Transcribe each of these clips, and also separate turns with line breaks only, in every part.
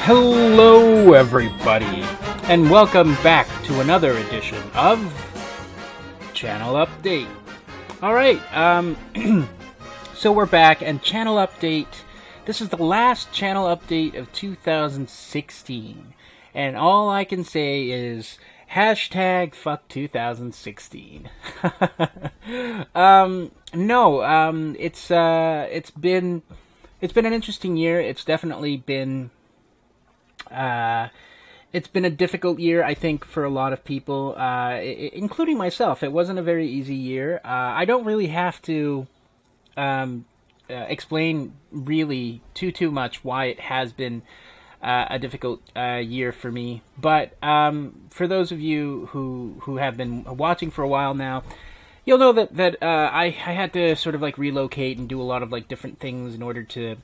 Hello, everybody, and welcome back to another edition of Channel Update. Alright, so we're back, and Channel Update, this is the last Channel Update of 2016, and all I can say is, hashtag fuck 2016. It's been an interesting year. It's definitely been it's been a difficult year, I think, for a lot of people, including myself. It wasn't a very easy year. I don't really have to explain really too much why it has been a difficult year for me. But for those of you who have been watching for a while now, you'll know that I had to sort of like relocate and do a lot of like different things in order to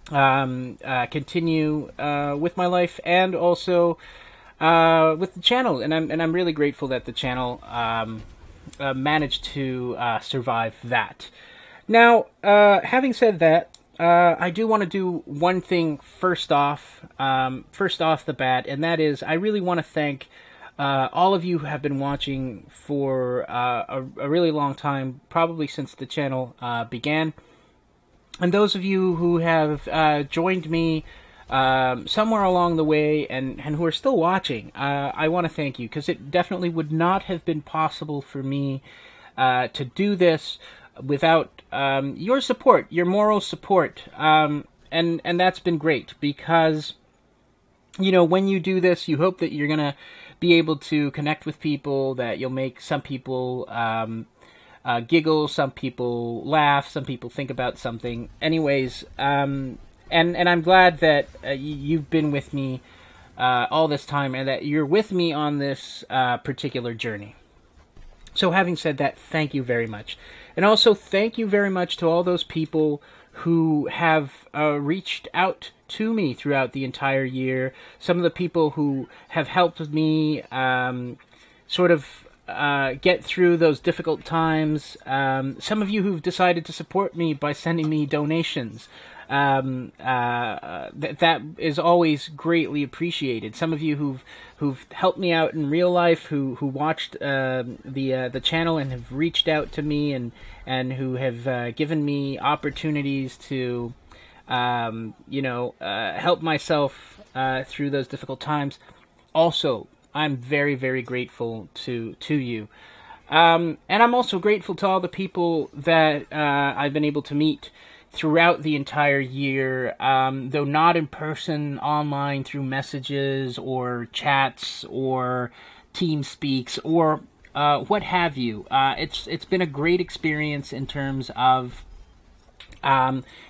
continue with my life, and also with the channel, and I'm really grateful that the channel managed to survive that. Now, having said that, I do want to do one thing first off the bat, and that is I really want to thank all of you who have been watching for a really long time, probably since the channel began. And those of you who have joined me somewhere along the way and who are still watching, I want to thank you, because it definitely would not have been possible for me to do this without your support, your moral support. And that's been great, because, you know, when you do this, you hope that you're going to be able to connect with people, that you'll make some people giggle, some people laugh, some people think about something. Anyways, and I'm glad that you've been with me all this time, and that you're with me on this particular journey. So having said that, thank you very much. And also thank you very much to all those people who have reached out to me throughout the entire year. Some of the people who have helped me sort of get through those difficult times. Some of you who've decided to support me by sending me donations. That is always greatly appreciated. Some of you who've helped me out in real life, who watched the channel and have reached out to me, and who have given me opportunities to help myself through those difficult times. Also, I'm very, very grateful to you. And I'm also grateful to all the people that I've been able to meet throughout the entire year, though not in person, online, through messages or chats or TeamSpeaks or what have you. It's been a great experience in terms of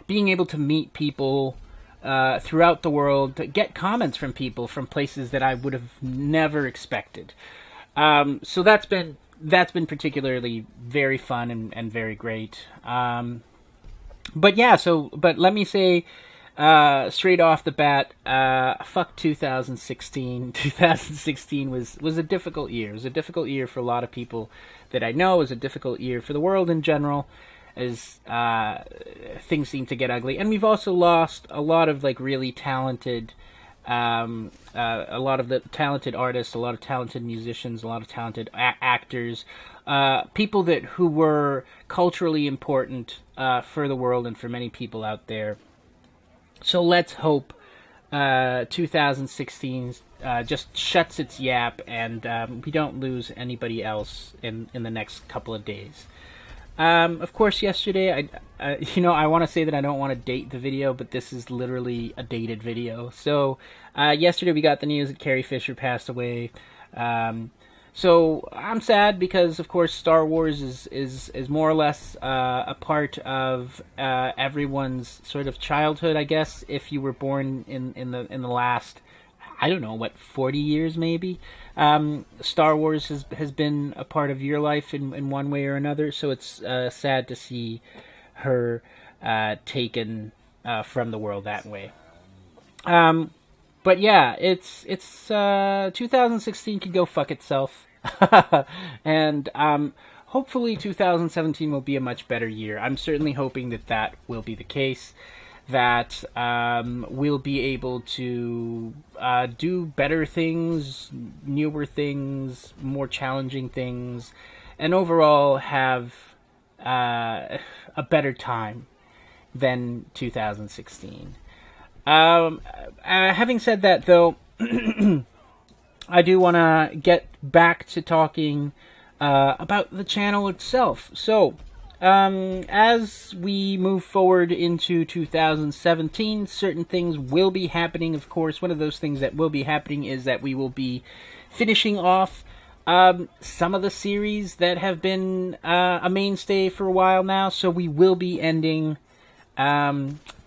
being able to meet people throughout the world, to get comments from people from places that I would have never expected. So that's been particularly very fun and very great. But let me say straight off the bat, fuck 2016. 2016 was a difficult year. It was a difficult year for a lot of people that I know. It was a difficult year for the world in general, as things seem to get ugly. And we've also lost a lot of like really talented, a lot of the talented artists, a lot of talented musicians, a lot of talented actors, people who were culturally important for the world and for many people out there. So let's hope 2016 just shuts its yap, and we don't lose anybody else in the next couple of days. Of course, yesterday, I want to say that I don't want to date the video, but this is literally a dated video. So, yesterday we got the news that Carrie Fisher passed away. So I'm sad because, of course, Star Wars is more or less a part of everyone's sort of childhood, I guess. If you were born in the last, I don't know, 40 years maybe. Star Wars has been a part of your life in one way or another. So it's sad to see her taken from the world that way. But yeah, it's 2016 could go fuck itself, and hopefully 2017 will be a much better year. I'm certainly hoping that that will be the case. That we'll be able to do better things, newer things, more challenging things, and overall have a better time than 2016. Having said that, though, I do want to get back to talking about the channel itself. So, as we move forward into 2017, certain things will be happening, of course. One of those things that will be happening is that we will be finishing off some of the series that have been a mainstay for a while now. So we will be ending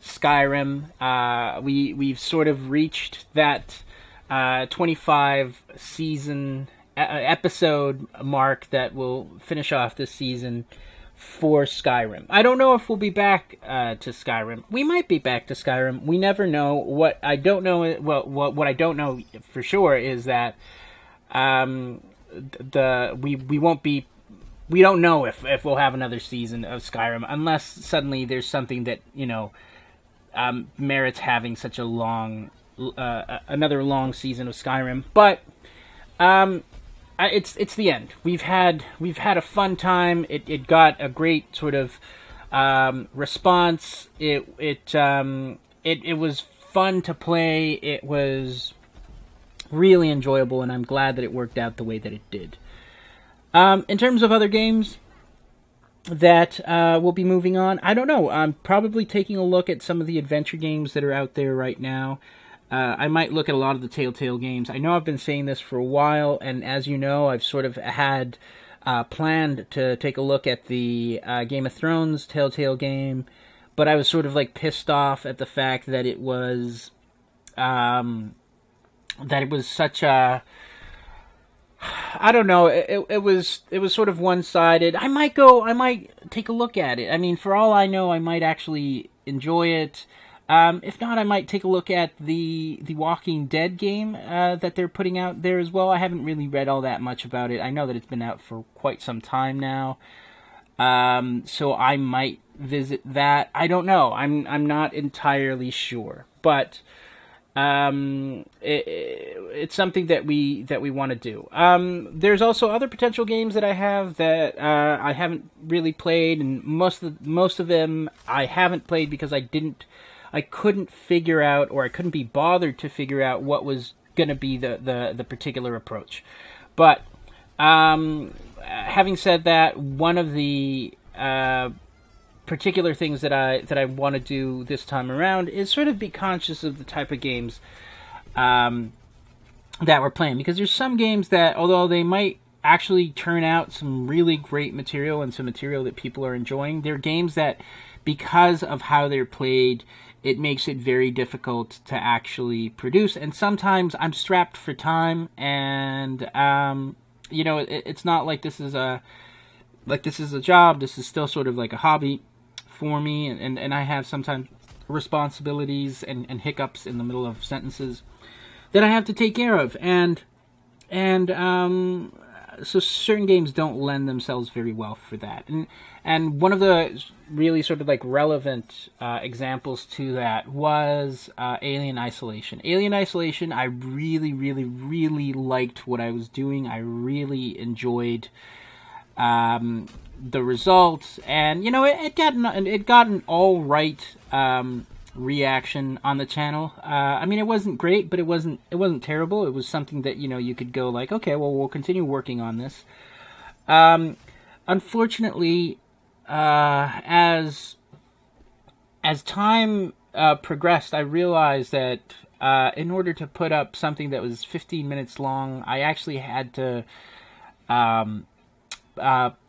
Skyrim. We've sort of reached that 25 season episode mark that will finish off this season for Skyrim. I don't know if we'll be back to Skyrim. We might be back to Skyrim. We never know. What I don't know, what I don't know for sure is that we won't be. We don't know if we'll have another season of Skyrim unless suddenly there's something that merits having such a long another long season of Skyrim. But it's the end. We've had a fun time. It got a great sort of response. It was fun to play. It was really enjoyable, and I'm glad that it worked out the way that it did. In terms of other games that we'll be moving on, I don't know. I'm probably taking a look at some of the adventure games that are out there right now. I might look at a lot of the Telltale games. I know I've been saying this for a while, and as you know, I've sort of had planned to take a look at the Game of Thrones Telltale game, but I was sort of like pissed off at the fact that it was such a, I don't know. It was sort of one-sided. I might take a look at it. I mean, for all I know, I might actually enjoy it. If not, I might take a look at the Walking Dead game that they're putting out there as well. I haven't really read all that much about it. I know that it's been out for quite some time now, so I might visit that. I don't know. I'm not entirely sure, but it's something that we want to do. There's also other potential games that I have that I haven't really played, and most of them I haven't played because I couldn't figure out, or I couldn't be bothered to figure out what was going to be the particular approach. But having said that, one of the particular things that I want to do this time around is sort of be conscious of the type of games that we're playing, because there's some games that, although they might actually turn out some really great material and some material that people are enjoying, they're games that, because of how they're played, it makes it very difficult to actually produce. And sometimes I'm strapped for time, and it's not like this is a job. This is still sort of like a hobby for me, and I have sometimes responsibilities and hiccups in the middle of sentences that I have to take care of, and so certain games don't lend themselves very well for that. And one of the really sort of like relevant examples to that was Alien Isolation. Alien Isolation, I really, really, really liked what I was doing. I really enjoyed the results, and it got an all right reaction on the channel. I mean, it wasn't great, but it wasn't terrible. It was something that you could go like, okay, well, we'll continue working on this. Unfortunately, as time progressed, I realized that in order to put up something that was 15 minutes long, I actually had to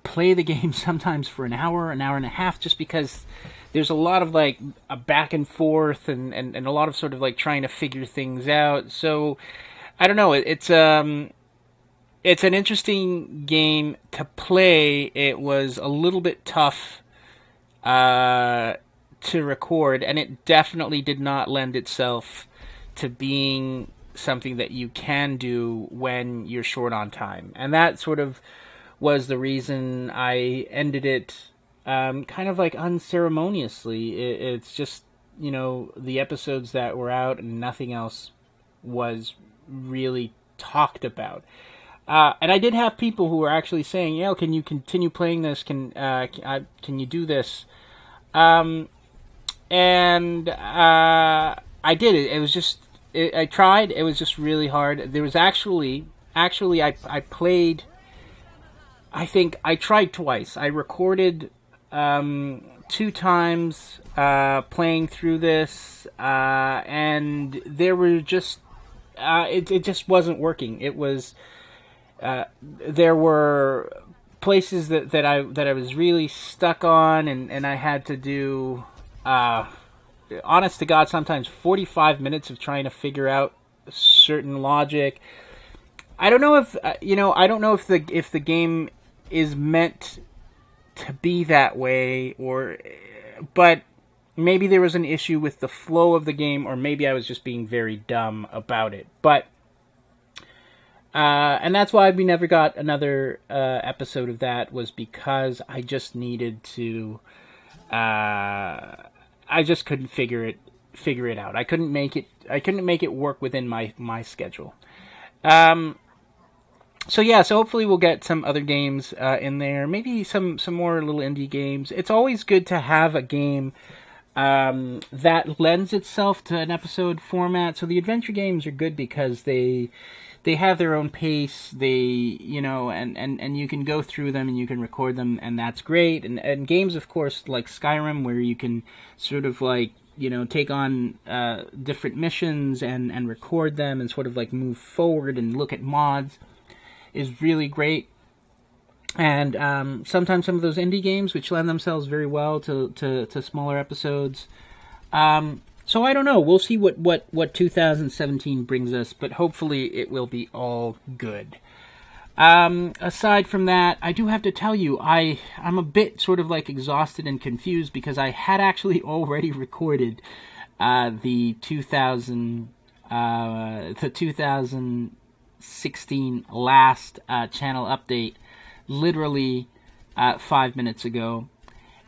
play the game sometimes for an hour and a half, just because there's a lot of like a back and forth and a lot of sort of like trying to figure things out. So I don't know. It's an interesting game to play. It was a little bit tough to record, and it definitely did not lend itself to being something that you can do when you're short on time. And that sort of was the reason I ended it kind of like unceremoniously. It's just, the episodes that were out and nothing else was really talked about. And I did have people who were actually saying, can you continue playing this? Can you do this? And I did it. It was just, I tried. It was just really hard. There was actually, I played, I think I tried twice. I recorded 2 times playing through this, and there were just, it just wasn't working. It was, there were places that I was really stuck on, and I had to do, honest to God, sometimes 45 minutes of trying to figure out certain logic. I don't know if I don't know if the game is meant to be that way, but maybe there was an issue with the flow of the game, or maybe I was just being very dumb about it. But and that's why we never got another episode of that, was because I just needed to. I just couldn't figure it out. I couldn't make it work within my schedule. So hopefully we'll get some other games in there. Maybe some more little indie games. It's always good to have a game that lends itself to an episode format. So the adventure games are good because they have their own pace. They, and you can go through them and you can record them, and that's great. And games, of course, like Skyrim, where you can sort of like, take on different missions and record them and sort of like move forward and look at mods, is really great. And sometimes some of those indie games, which lend themselves very well to smaller episodes. So I don't know. We'll see what 2017 brings us, but hopefully it will be all good. Aside from that, I do have to tell you, I'm a bit sort of like exhausted and confused because I had actually already recorded the 2016 last channel update literally 5 minutes ago.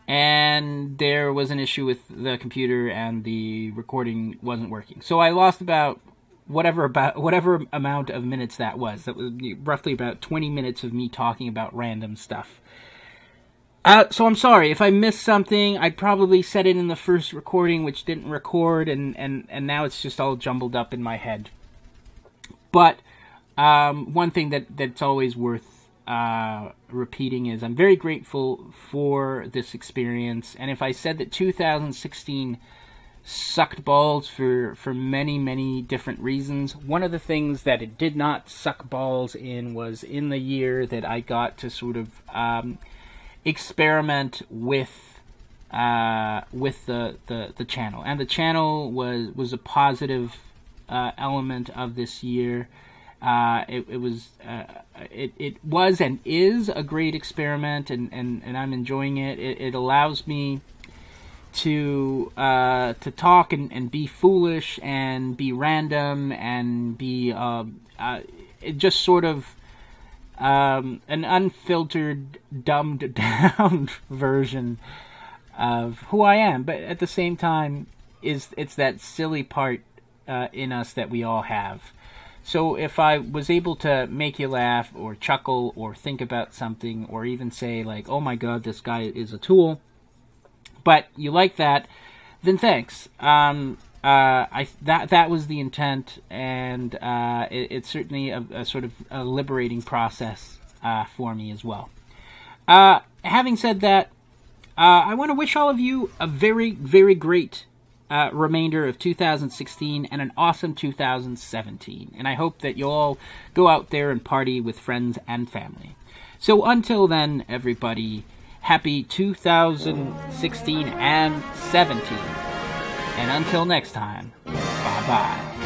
And there was an issue with the computer and the recording wasn't working. So I lost about whatever amount of minutes that was. That was roughly about 20 minutes of me talking about random stuff. So I'm sorry if I missed something. I probably said it in the first recording, which didn't record, and now it's just all jumbled up in my head. But one thing that's always worth repeating is I'm very grateful for this experience. And if I said that 2016 sucked balls for many, many different reasons, one of the things that it did not suck balls in was in the year that I got to sort of experiment with the channel. And the channel was a positive element of this year. It was and is a great experiment, and I'm enjoying it. It allows me to talk and be foolish and be random and be just sort of an unfiltered, dumbed down version of who I am. But at the same time, it's that silly part in us that we all have. So if I was able to make you laugh or chuckle or think about something or even say like, oh my god, this guy is a tool, but you like that, then thanks. That was the intent, and it's certainly a sort of a liberating process for me as well. Having said that, I want to wish all of you a very, very great remainder of 2016 and an awesome 2017. And I hope that you'll all go out there and party with friends and family. So until then, everybody, happy 2016 and 17. And until next time, bye-bye.